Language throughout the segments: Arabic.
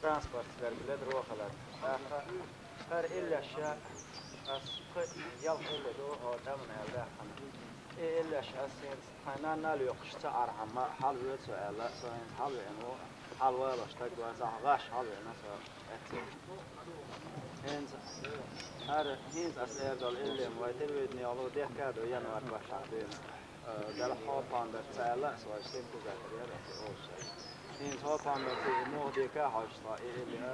transport vergiler rohalar. Her illa şa as yal illa do adamın elde kan. illa şa sen hanan nal yoquşta arhama hal ve suala sonra hal ve no hal ve başta güzel gaş hal ve nasıl et. Hens her hens as erdal illa muayter ve ne alı de kado yanvar başladı. Del hoppande tälla så är det inte så där det är också. Hens hoppande till Nordica Hallsta i Elia.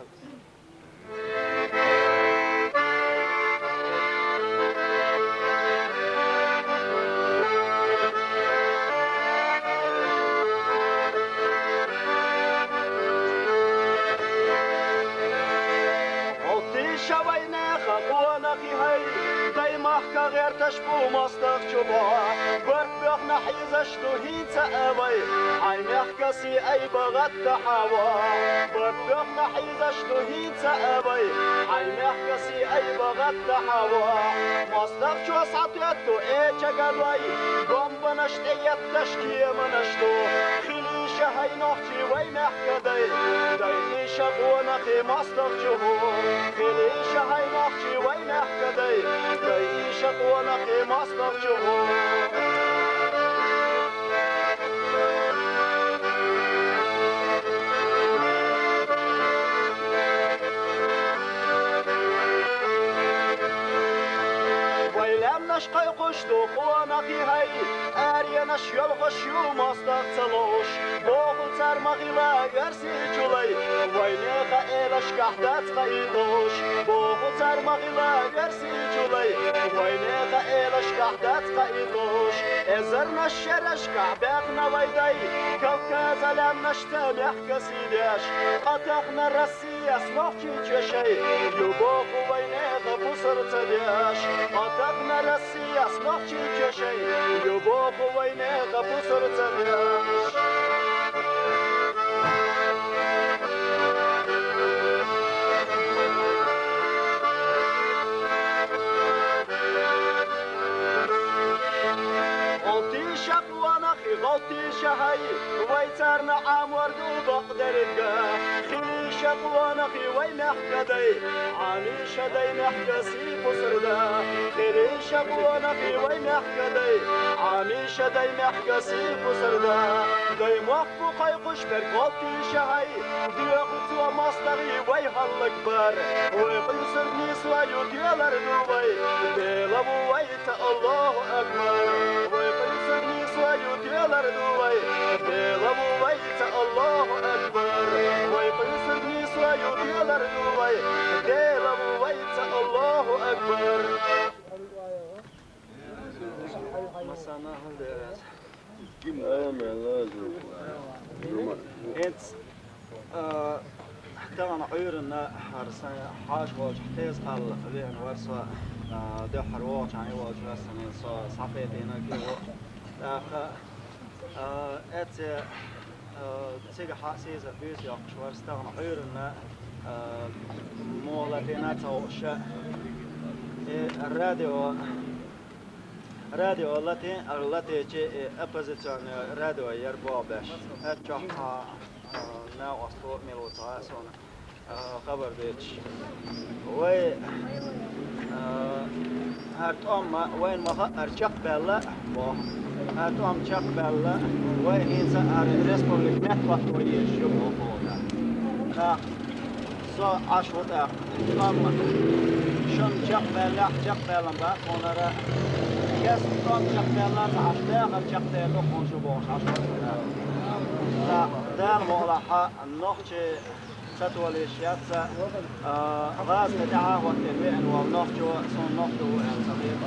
غير تشبو مصدق شبا بربخ نحيزش تهيد سأبي حينخ كسي أي بغت تحاوى بربخ نحيزش تهيد سأبي حينخ كسي أي بغت تحاوى مصدق شو سعطيتو إيه شغلوي قم بنشت إيت تشكي منشتو خليشة هاي نحكي وينخ كدي دايليشة قونقي مصدق شبو خليشة هاي نحكي وينخ كدي دايليشة قونقي مصدق شبو نشقي قشتو قوانقي هاي أرينش يلغشيو مصدق تلوش بوغو ترمغي لا يرسي جولي وينيغا إلش قحدات قيدوش بوغو ترمغي لا يرسي جولي وينيغا إلش قحدات قيدوش إزرنا الشرش كعباقنا ويدي كوكاز لم نشتمح كسيداش قطقنا الرسيس نوحكي جشي يبوغو وينيغا بصر تداش قطقنا الرسيس نوحكي جشي يبوغو وينيغا بصر تداش غطي شهي ويترنا عام وردو بقدر الجاه خليشة قوانقي وينحكدي عانيشة دي نحكسي بسردا خليشة قوانقي وينحكدي عانيشة دي نحكسي بسردا دي موقفو قيقش برغطي شهي ديغتو مصدري ويهالك بار ويقيسر نسوى يديالر دوبي ديلابو ويتا الله أكبر ويقيسر نسوى يديالر دوبي ديلابو ويتا الله أكبر ويقيسر نسوى يديالر دوبي ديلابو ويتا الله أكبر مسانا هندرس انت طبعا عيرنا حرسان حاج واج حتيز قال لين ورسا ده حرواج يعني واج رسني صفيتنا كيو اخ ات تيجي حاسيز بيس يقش ورستغن عيرنا مولاتنا توش الراديو التي جي opposition راديو يربابش اتجاه ناو أصوات ميلوتا سون خبر بيتش وي هرت وين ما أرجع بلا هرت جاك بلا وين هينسا الريسبوبليك نتوك ويش يوم هذا سو عشرة شن جاك بلا بقى ونرى كاس جاك بلا عشرة جاك بلا خنجبوش عشرة دار مولها النخجة ستولي الشياتة غاز نتعاون تبين والنخجة صن نخجة صغير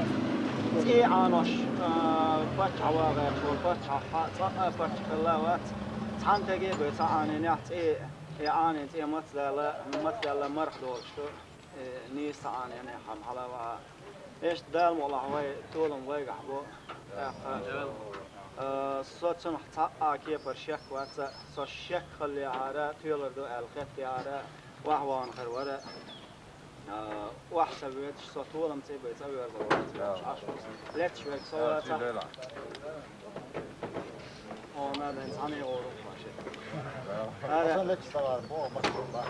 تي عنش فتح واغير شو فتح فتح كلاوات تحن تجيب تعاني نعت يعني تي مثل مرخ دول شو نيس تعاني يعني حم حلاوة إيش دار مولها وي طولهم وي قحبو صوت سمح تاء كيف الشك وات صوت الشك خلي عارة تيلر دو الخط عارة وحوان خروره وحسب بيت صوت طول متي بيت أبي ورد لا تشوي صوت أنا بنتعني أوروبا Aslında çıksalar bu bakımda.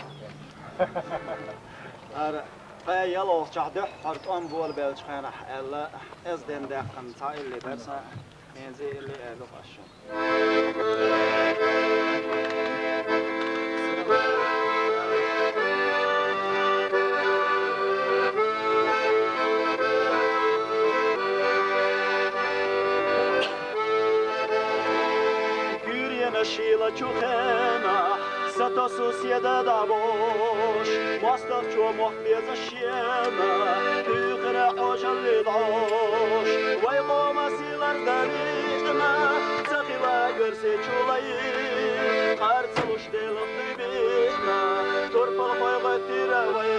Ara yalo çahdı hartan bol belçxana alla ezden daqan ta illi dersa enzi illi elo aşın. Şila çuhena sata sociedad aboş mastaf ço muhbez şema tüqra ojalli doş vay qomasilar dalina saqila görse çulayı qarçuluş delik dibina torpal qoyga tiravay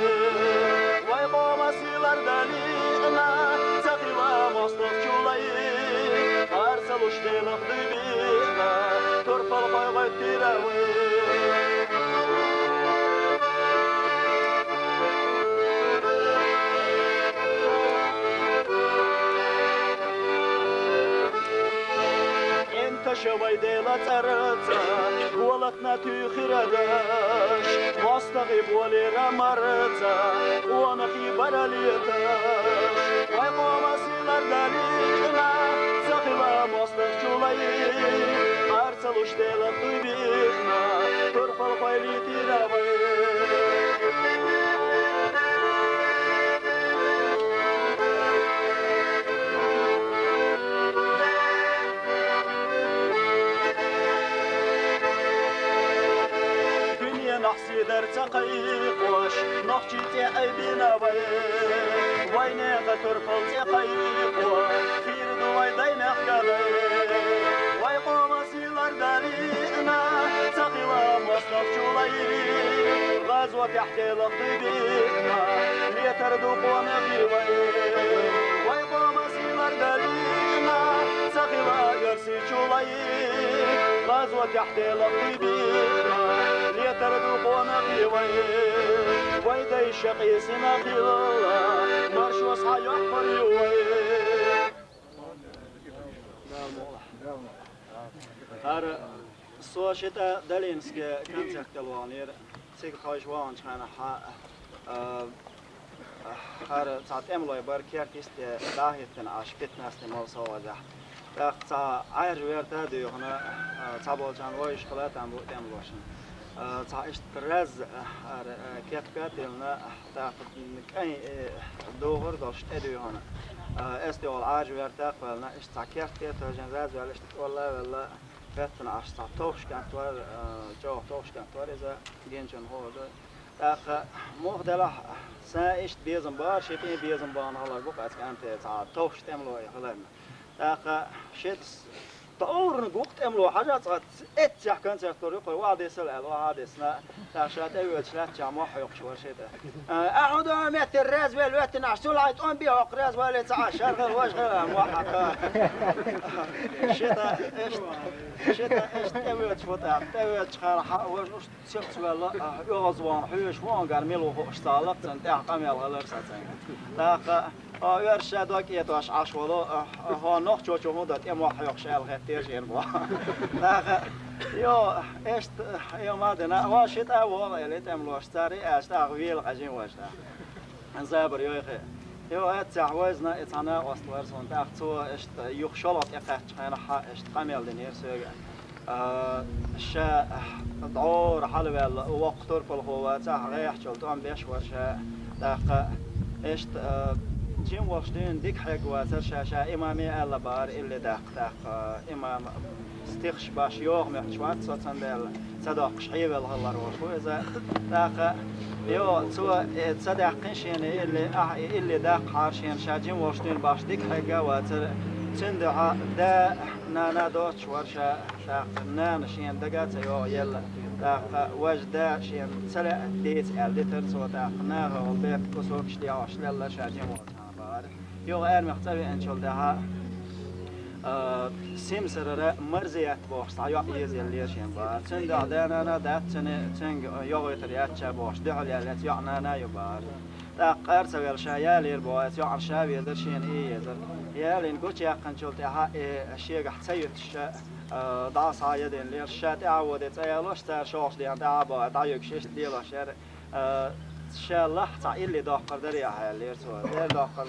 vay qomasilar dalina saqila mastaf çulayı qarçuluş delik dibina torpal qoyga tiravay شوي ديلا ترتا ولتنا تخردش واستغيب ولي رمرتا وانا في براليتش ويقوم سيلر دليلنا سخلا مصدق جولي ارسلوش ديلا طبيعنا ترفل قيلي تراوي نحسي در تقيق واش نخشي تعبنا ويني غتر فل تقيق خير دوي دين حقدي ويقوم سيلر دارينا تقيلا مصرف جولي غزوة تحتي لطبيقنا ليتردوق ونقيوي ويقوم سيلر دارينا تقيلا يرسي جولي غزوة تحتي لطبيقنا ليتردوق ونقيوي ويدي شقي سنقيلا مرش وصحى يحفر يوي هر سوشتا دلينسكي كونسرت الوانير سيك خايشوان كان هر ساعت املوي بركيرتيست داهيتن اشبت ناس مال سوازه تا عير ويرتا دي هنا تابوجان ويش خلات ام املوشن تا اشتراز كاتكاتلنا تا كاي دوغر داشت ادي هنا استيول عاج ويرتا قلنا اشتاكيت توجن راز ولا والله فتن عشتا توش كانت ور جو توش كانت ور اذا جنجن هو ده مخدله سايشت بيزن بار شيتين بيزن بان هلا بقى كانت تا توش تملو هلنا ده شيت تأورن وقت أملو حاجات اتجاه كونسرت طريقة واحد يسأل واحد يسنا تاشات أيوة ثلاث جامع حيقش ورشته أحد مت الراس بالوقت نعسول عيد أم بيه قراز ولا تعاشر غير وجه موحد شتا أيوة شفتا أيوة خارح وش شفت ولا يغزوان حيش وان قال ميلو اشتغلت سنتها قام يلغلر ساتين تاق يرشد وقت واش عشوالو ها نخ جو مدت ام واحد يخشال غتير جين بوا يو اشت يو مادنا واشت اول اللي تعملوا اشتري اشتغل قجين واشتا انزابر يو اخي يو اتعوزنا اتنا وصلر سنت اختو اشت يخشلط اقاش انا اشت قامل دنير سوق شا دعور حلو وقتور في الهواء تاع ريح جلت ام بيش ورشا داق اشت جيم واشتين ديك حق واتر شاشا إمامي ألا بار اللي داق إمام استخش باش يوغ محشوات صوتان دل صداق شعيب الهلا روشو إذا داق يو سوا صداقين شين اللي داق حارشين شا جيم واشتين باش ديك حق واتر تندع دا نانا دوتش ورشا داق نان شين دقات يو يلا داق وجدا شين سلا ديت ألدتر سوا داق ناها والبيت كسوك شديعوش للا شا جيم واشتين يو غير محتوى إن شاء الله سيمسرة مرزيات باش تعيق يزيل ليشين بار تند عدنا أنا دات تنج يوغي تريات شابوش دعوا ليالات يعنا أنا يبار تقار سوي الشيال يربوات يعن شابي يدرشين إيه يزر يالين قلت يا قنشلت ها الشيء قحت سيد دا سایدین لیر شات عودت ایالش تر شاش دیان دا با دا یکشش دیلا شر شالله تعیل داخل دری ها لیر تو در داخل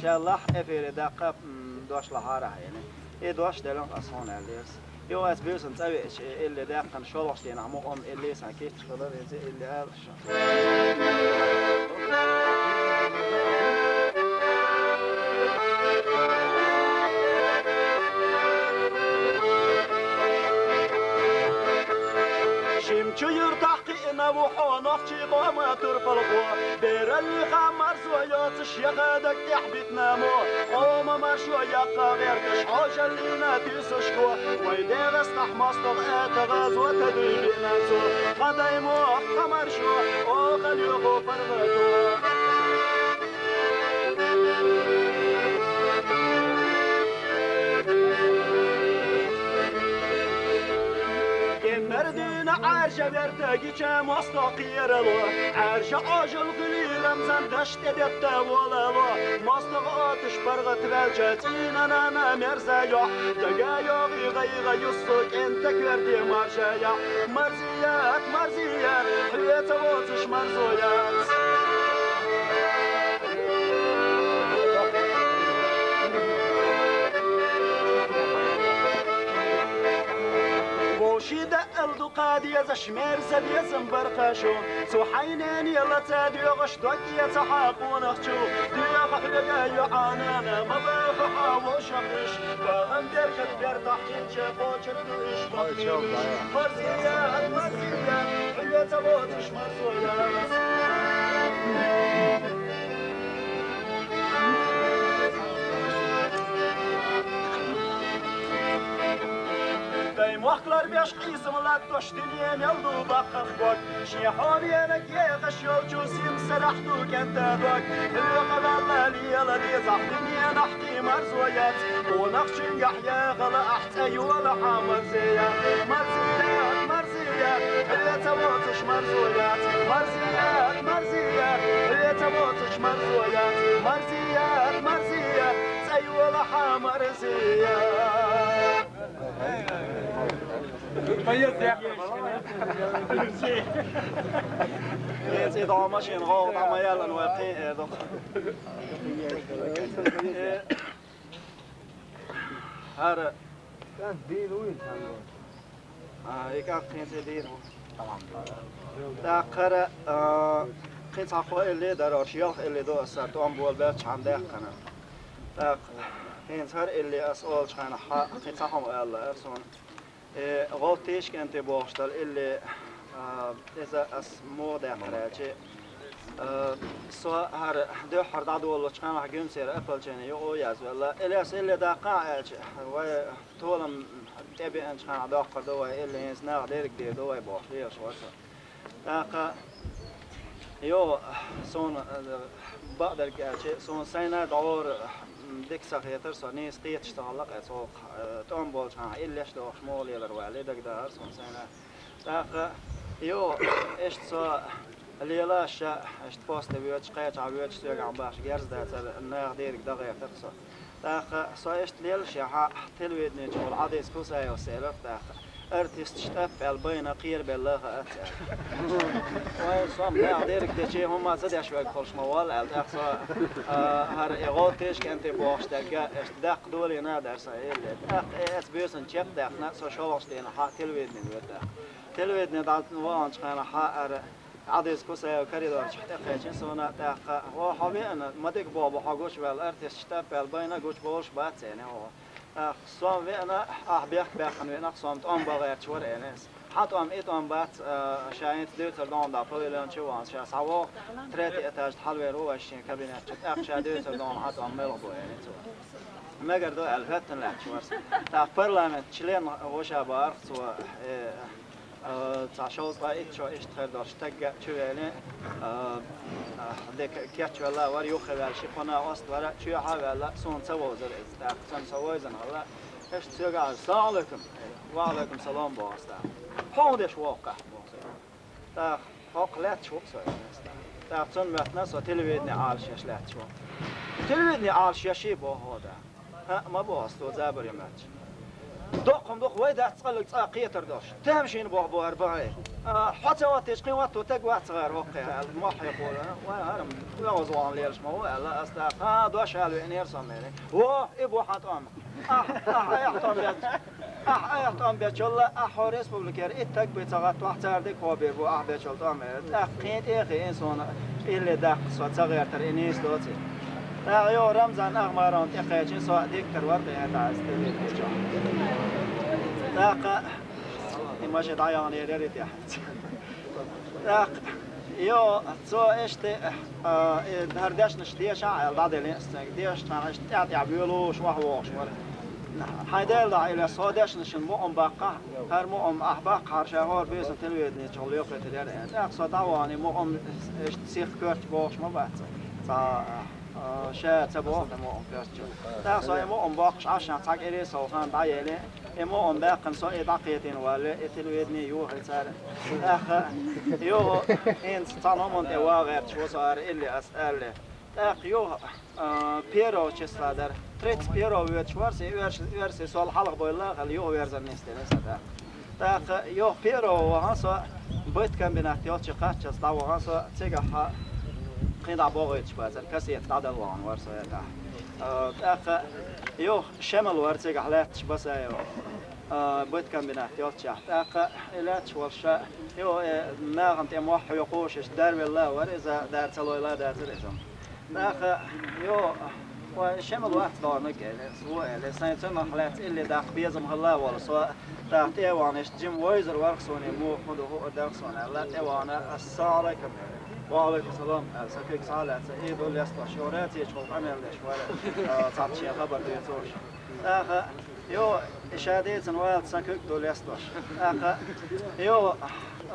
شالله افیر دقیق داش لهاره یعنی ای داش دلن آسان لیر یو از بیرسن تاویش اللي دقیق شاش دیان هم اون اللي ساکیت خدا ریزی اللي آلش شير تحقيقنا وحونك شيقا ما ترفلقوا بير اللي خمر سويات الشيخادك تحبيت نامو قوما ما شوية غيركش حاجة اللي ناتيسشكوا ويدير استحماس طبقات غاز وتدريب ناسو قديمو خمر شو وقل يغو فرغتوا مردين عرشة برتاقي كام مستقير له عرشة عاجل غليلم زندشت دبتا ولا له مستقاتش برغت بالجاتين انا مرزايا دقايا غيغا يصك انت كوردي مرشايا مرزيات مرزيات حياة واتش مرزويات وشيد الدقاد يا شمير زبي زنبرقشو سوحينين يلا تاديوغش دوكي تحاقون اخشو ديوغ حلقا يعانانا مضيخ حاو شخش فهم دركت بير تحتين شافو چردوش بطلوش مرزيات مرزيات حيوة تبوتش مرزويات وقتlar beş qismlar toşdilyen yoldu bakıp bak Şihaniyelek yeğiş yolcu simsirahtu kentabak Hüqalallah liyala dizah dinyen ahti marzoyat Onaqşin yahya gala ahtay wala marзiyat Marziyat, marziyat, hüyete botuş marzoyat Marziyat, marziyat, hüyete botuş marzoyat Marziyat, marziyat, say wala marziyat ميت يا اخي اذا ماشي نغوط ما يلا نوقي هذا هذا كان دين وين كان هيك كان دين طبعا تاخر كنت اخوي اللي دار شيخ اللي دو سرتون بول بيت عنده كان تاخ كنت هر اللي اسال كان حق كنت هم الله ارسون غوتيش كنت بوشتل اللي إذا اسمو داخلاتي سواء هر دو حرد عدو الله كان حقين سير أفضل جاني يو يازو الله إليس اللي داقع وطولم تبي أن كان عداقر دواء اللي ينسنا غديرك دي دواء بوشلية شوارسا داقع يو سون بقدر كاتي سون سينا دعور ديك سخيتر سوني سقيت اشتغلق اسوق توم بولش ها إليش دوخ مول يلر والدك دار سون سينا داقع يو إيش سو الليلة شا إيش تفاصل بيوتش قيت عبيوتش سوق عم باش جرز ده الناق ديرك دقيقة تقصى داخل سو إيش ليل شا تلويدني جول عادي سكوسا يوسيلف داخل أرتست شتف البين قير بالله أتى وين صام لا ديرك تجي هم زاد شوي كلش موال الأقصى هر إغاطيش كنت باش دقة دق دولي نادر سائل دق إس بيوسن شيف دق ناس شواش دين حق تلويدني بيوت تلويدني دعت وانش كان حق عادي سكوسا وكريدور شحت خيشين سونا دق هو حبي أنا ما ديك بابا حقوش بالأرتست شتف البين قوش بولش بات يعني هو صام وأنا أحبيك بأخن وأنا صامت أم بغير شور إنس حتى أم إيت أم بات شاينت دوتر دون دا بوليلون شوان شا سوا تريتي إتاج حلوة رواشين كابينات أخشى دوتر دون حتى أم ملبو يعني تو ما قدروا الفتن لا شورس تا برلمان تشلين وشا بار تو تعشوز قايد شو إيش تخيل دارش تجا شو يعني ديك كياتش ولا وريو خبال شي قناة وسط ولا شو حاجة سون سوازر إزداق سون سوازن هلا إيش تسوق السلام عليكم وعليكم السلام باستا حودش واقع تا حق لا تشوف سوي تا سون مثناس وتلفزيون عالش يش لا تشوف تلفزيون عالش يشي بو هذا ها ما باستو زابر يماتش دقم دق ويدا تقل تقية تردوش تمشين بو أربعة حتى واتش قوات وتقوات صغار وقع المحي يقول وهرم وزوان ليش ما هو لا أستاق دوش على إنير صمني هو إبو حطام يحطم بيت يحطم بيت الله حورس بولكير إتك بتغط وحتردك هو بيبو بيت الله قيد إخي إنسان اللي دق صوت صغير تر إنيس دوتي يو رمزان أغمارون تقيجين سواء ديكتر ورقي هتعز تبيت داق ماشي ضيعان يدريت يا حد داق يو تو اشتي هرداش نشتي شاعل بعد اللي استقديش تاعش تعطي بيولوش وحوش ولا حيدل ضع إلى صادش نشن مؤم بقى هر مؤم أحبق هر شهر بيس تلويدني شغل يقرأ تدري داق صدواني مؤم سيخ كرت بوش ما بعد شاة تبوه مؤم كرت داق صاي مؤم باقش عشان تاق إلي صوفان ضايلي إمو أم باقن صاي دقيقتين ولا تلويدني يوه يصير أخ يوه إن ستانهم أنت واقع شو صار إلي أسأله أخ يوه بيرو تشسادر تريت بيرو ويرسي سؤال حلق بولا خل يوه ويرزن نستنى سدا أخ يوه بيرو وهانسا بيت كان بنحتيات شقات جسدا وهانسا تيجا قيد باغيت شبازر كسي يتعدل وان ورسا يتاع أخ يوه شمل ورتيجا حلات شباسا يوه بيت كان بنحتيات شحت أخ لا تشوالشا يوه ما غنت موح يقوش دار بالله ورزا دار تلو لا دار تلزم أخ يوه وشمل واحد دارنك سواء لسنتين حلات اللي داق بيزم الله ولا سواء تحتي وانش جيم ويزر ورقصوني مو خدو هو درقصوني لا توانا السلام عليكم وعليكم السلام سكيك صالح سعيد ولا يسطا شوراتي يشغل عمل شوال صعب شي خبر ديتوش اخ يو شاديت نوال سكيك دول يسطا اخ يو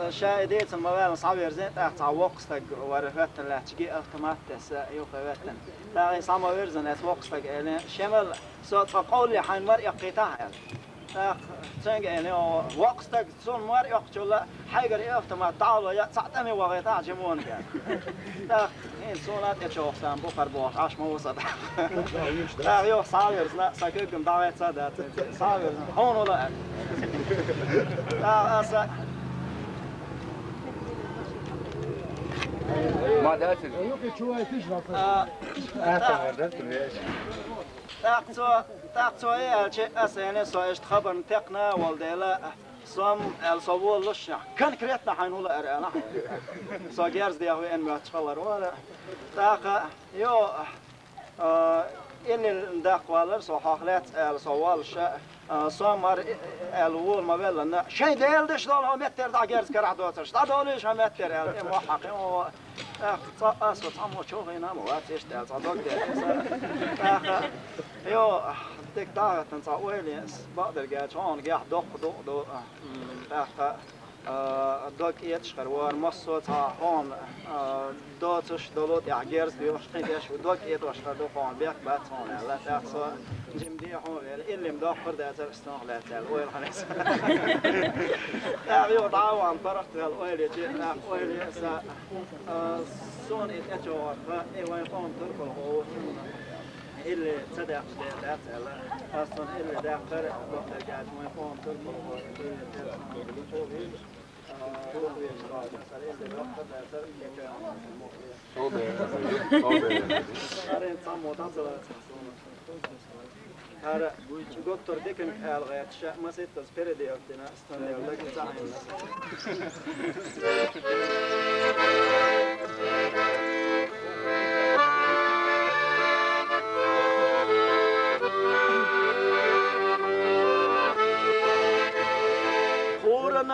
شاهديت الموال صعب يرزين تعوقستك ورفت لا تجي اوتوماتيس يو خواتن لا صعب يرزن اتوقستك يعني شمل صوت قول لي حين مر يقيتها يعني تنج يعني وقتك صون مر يقتل حاجة اوتومات تعالوا يا تعتمي وغيتها جمون كان إن صونات يشوف سام بخر بوش عش موصل يو صاير لا ساكيكم دعوة صدات صاير هون ولا ما داشت يمكن شوية تشرب تاقصو ايه شيء اسيني سو اشت خبر نتقنا والديلا صم الصوول لش كان كريتنا حنولا ارنا سو جيرز دي هو ان ما تشغلر ولا تاق يو اللي ندق والر سو حخلات الصوال شاء صامر الول ما بلنا شيء ديلدش دول متر دا جيرز كرع دوتش دا دولش متر موحق أصوات عمو شوفينا مواتيش دال صدق دال يو ديك داغت نصاويلي بقدر جات شون جاح دق دوك يتشخر ورمصو تا هون دوتش دولوت يعجرز بيوش قيدش ودوك يتوشخر دو هون بيك بات هون لا تاخسو جمدي هون اللي مدخر ده تستنق لا تال ويل خلاص يو دعوان برخت الويل يجي ويل يسا سون اتجور فايوان قوم تركل هو اللي تصدق لا تال اصلا اللي ده فرق وقت قاعد ما يقوم تركل هو هذا دكتور ديكن الغاية شاء ما ستة سبيردي أفتنا استنى ولا كتاعين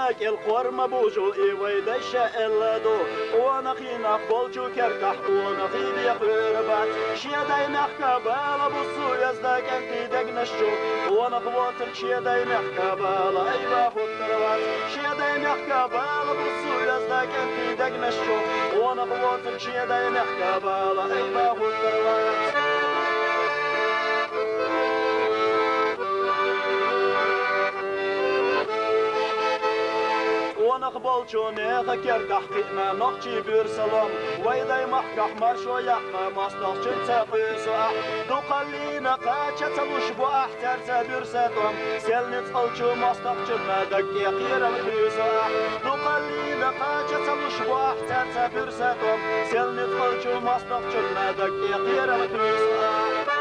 ناك القرم بوجو ويدش إلا دو وانا خينا بولجو كركح وانا خيبي قربات شيداي محكبال بصو يزدك انتي دقنشو وانا قواتك شيداي محكبال ايبا خطربات شيداي محكبال بصو يزدك انتي دقنشو وانا قواتك شيداي محكبال ايبا خطربات قونق بالچونه غكر تحقيقنا نقشي بير سلام ويداي محكح مرشو يقا مصدق جنسا قيسا دو قلينا قاچة تلوش بو احتر تبير ساتوم سلنت قلچو مصدق جنة دقي قير القيسا دو قلينا قاچة تلوش بو احتر تبير ساتوم سلنت قلچو مصدق جنة دقي قير القيسا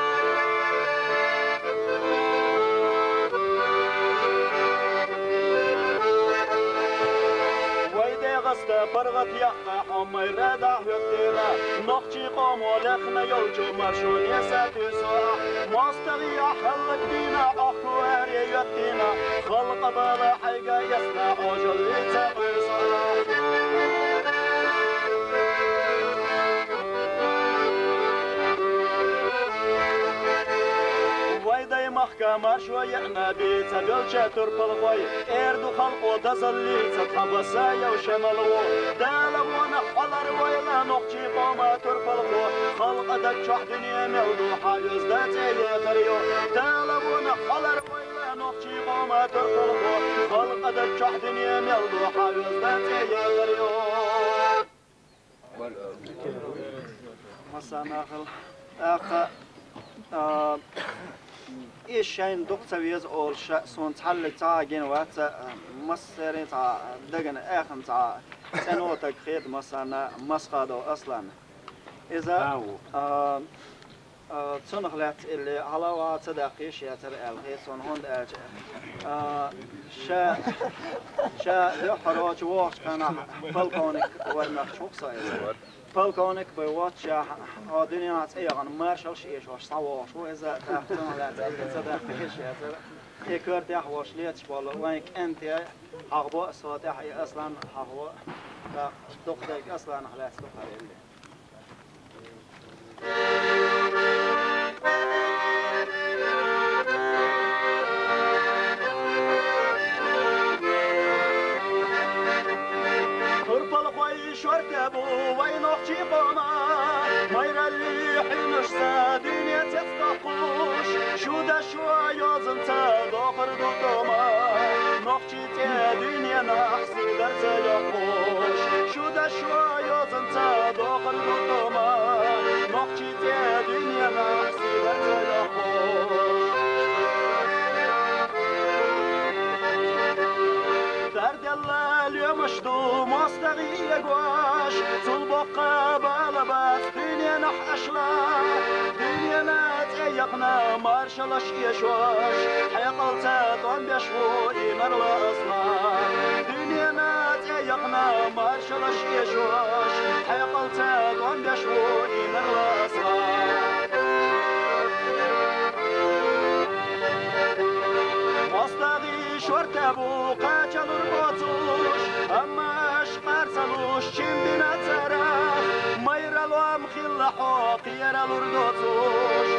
برغت يقع حمي ردا وقتنا نقشي قوم ولخنا يوجو مرشون يساتي صاح مستغي حلق بينا أخواري يقتنا خلق بلا حيقا يسنا عجل يتقي صاح ويداي محكمة شوية نبي تقل شاتر بالغوي اردو خلقو تزلي تتخبصا يوشملو دالبونا حلر ويلا نقشي قوما تربلغو خلق دكشح دنيا ملدو حايز داتي يغريو دالبونا حلر ويلا نقشي قوما تربلغو خلق دكشح دنيا ملدو حايز داتي يغريو مسانا خل إيش شين دكتور ويز أول شيء سون تحل تعاجين وات مصرين تع دقن آخر تع سنوات خير مثلا مسقادو أصلا إذا تنخلت اللي على وات دقيش يتر الخير سون هند شا يحرج وقت كان فالكونك ورمخشوق صاير فالكونك بواتش الدنيا تأيغن مارشلش إيش واش صواش وإذا تحتون لا تصدق إيش يا يكرت يا حواش ليتش بالله وينك أنت حقبة صوتح أصلا حقبة دقتك أصلا على استقرار اللي شرتبو وين اختي قوما ماير اللي حينش دنيا تفتقوش شو دا شوية زنتا داخل دوما نختي دنيا نحسي درس يقوش شو دا شوية زنتا داخل دوما نختي دنيا نحسي درس يقوش درد الله اليوم شدو مستغي يقواش صلبقة بلبات دنيا نحشلا دنيا نتأيقنا مارشلاش يشواش حيقلتا طن بيشفو إنر الأصلا دنيا نتأيقنا مارشلاش يشواش حيقلتا طن بيشفو إنر الأصلا مستغي شرتبو قاچل البطوش أماش قرصلوش شمدنا تراخ ميرلو أمخل حوق يرل الردوتوش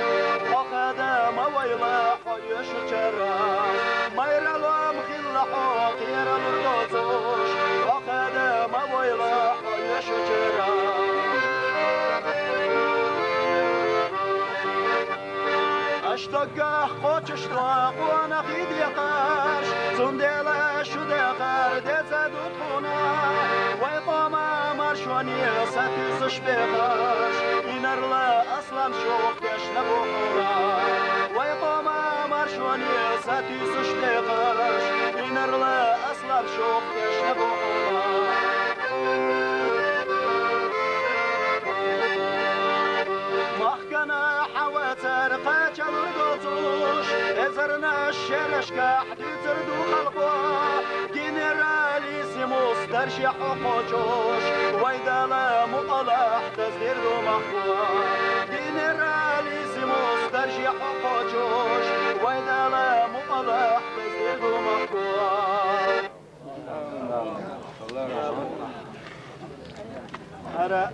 أقدام ويلا حيش الجراح ميرلو أمخل حوق يرل الردوتوش أقدام ويلا حيش الجراح اشتاق خوش اشتاق وانا خيد يقاش زندلا شو دقار دزد وطخونا ويقوم مرشوني ساتيسش بقاش ينرلا اصلا شوق تشنبو خورا ويقوم مرشوني ساتيسش بقاش ينرلا اصلا شوق تشنبو خورا محكنا حواتر قاچل القطوش ازرنا الشرشكة حديد زردو خلقوا جنراليسيموس ترشي حقوجوش ويدالا مقلح تزدير دو محقوا جنراليسيموس ترشي حقوجوش ويدالا مقلح تزدير دو محقوا هرا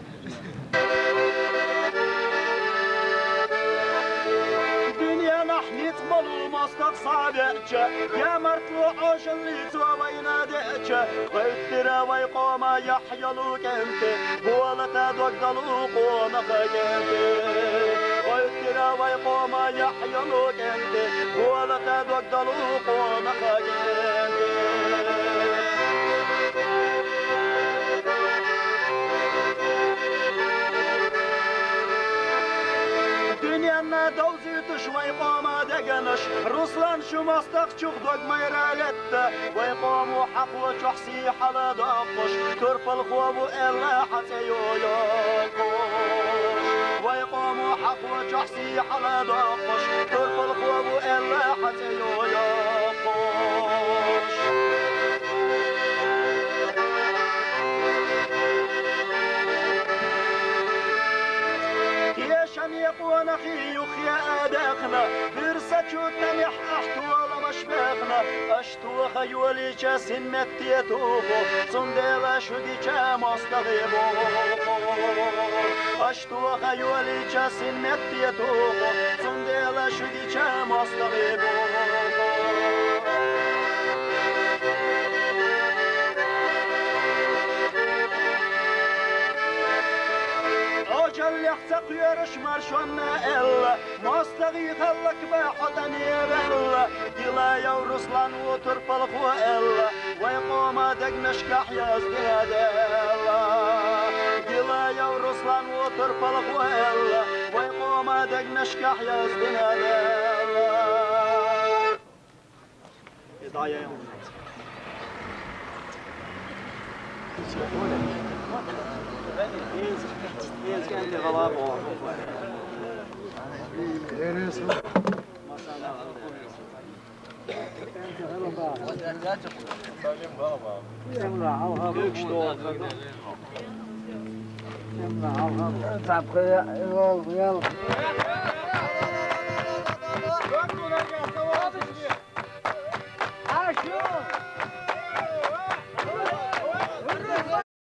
يتملوا مصدق صادقك يا مرطلوع عوش اللي توابين دقك ويكترى ويقوم يحيلوك انت هو لتدوك دلوق ونقك انت ويكترى ويقوم يحيلوك انت هو لتدوك دلوق ونقك انت دوزيت شوي قام دقنش رسلان شو مستق شوخ دوق ميرالت ويقوم حقو شخصي حلا دقش ترف الخواب إلا حتى يويقوش ويقوم حقو شخصي حلا دقش ترف الخواب إلا حتى يويقوش كيشان يقوى نخي يخيا أداخنا برسة شوتنا نح أحتوى مشبخنا أشتوى خيولي جاسين مكتيتوخو صنديلا شودي جام أستغيبو أشتوى خيولي جاسين مكتيتوخو صنديلا شودي جام أستغيبو أجل يحتق يرش مرشونا إلا مستغي خلق بحضن يبلا دلا يا رسلان وترف الخوة إلا ويقوم دقنش كحياز بهدلا دلا يا رسلان وترف الخوة إلا ويقوم دقنش كحياز بهدلا إضايا يوم Eens kan je wel afhouden. Wat